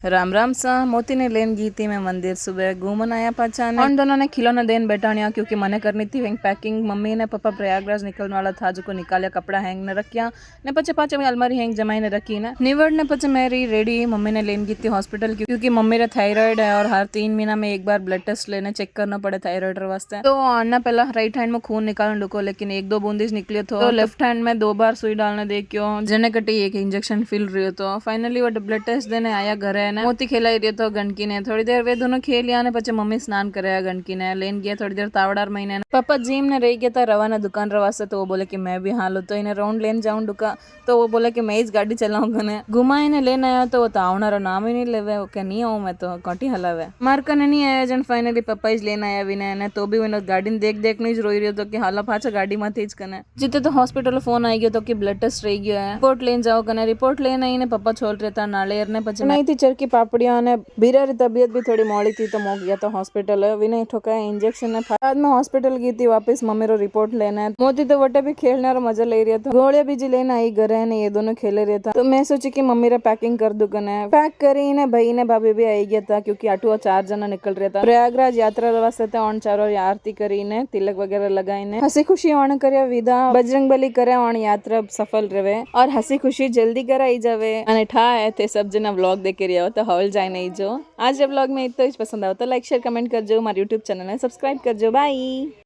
राम राम सा मोती ने लेन गई थी मैं मंदिर सुबह घूमन आया पहचाने उन दोनों ने खिलौना देन बैठानिया क्योंकि मने करनी थी वहीं पैकिंग मम्मी ने पापा प्रयागराज निकलने वाला था जो को निकालिया कपड़ा हैंग ने रखिया ने पचे पाचे में अलमारी हैंग जमाई ने रखी ना निवड़ ने पचे मेरी रेडी मम्मी ने लेन गई थी हॉस्पिटल क्योंकि मम्मी रे थायराइड है और हर 3 महीना में एक बार ब्लड टेस्ट लेने चेक करना पड़े थायराइड वास्ते। तो आना पहला राइट हैंड में खून निकालने डुको लेकिन 1-2 बूंदीज निकले तो लेफ्ट हैंड में 2 बार सुई डालने दे क्यों जने कटी एक इंजेक्शन फिल रही तो फाइनली वो ब्लड टेस्ट देने आया घर है ना मोती खेलाई रही तो गंडकी ने थोड़ी देर वे दोनों खेल लिया ने पचे मम्मी स्नान कराया गंडकी ने लेन गया थोड़ी देर तावड़ार महीने पापा जिम ने रह गया था रवाना दुकान रवासे तो वो बोले कि मैं भी हाल तो इन्हें राउंड लेन जाऊं डुका तो वो बोले कि मैं इस गाड़ी चलाऊंगा ने घुमाए ने लेने आया तो वो तावणार नाम ही नहीं लेवे ओके नहीं आऊं मैं तो कटी हलावे मार कने नहीं आया जन फाइनली पापा इज लेने आया विनय ने तो भी वो गाड़ी देख देख नहीं रोई रही तो कि हाला पाछा गाड़ी में थी कने जिते तो हॉस्पिटल फोन आई गयो तो कि ब्लड टेस्ट रह गयो है रिपोर्ट लेन जाओ कने रिपोर्ट लेने आई ने पापा छोड़ रहे था नाले ने पचे नहीं थी चरकी पापड़िया ने बीरा री तबीयत भी थोड़ी मोड़ी थी तो मो गया था हॉस्पिटल विनय ठोका इंजेक्शन है बाद में हॉस्पिटल गई थी वापस मम्मी रो रिपोर्ट लेना है मोती तो वटे भी खेलने मजा ले रहा था गोलियां भी जी लेना आई घर है ये दोनों खेले रहे था तो मैं सोची कि मम्मी रा पैकिंग कर दू कने पैक करी ने भाई ने भाभी भी आई गया था क्योंकि 8 जना निकल रहा था प्रयागराज यात्रा वास्ते थे और 4 आरती करी ने तिलक वगैरह लगाई ने हंसी खुशी ऑन करे विदा बजरंग बली करे और यात्रा सफल रहे और हंसी खुशी जल्दी कराई जावे अने ठा है थे सब जना व्लॉग देख रहे हो तो हॉल जाए नहीं जो आज व्लॉग में इतना पसंद आओ तो लाइक शेयर कमेंट कर जो हमारे यूट्यूब चैनल है सब्सक्राइब कर जो बाय।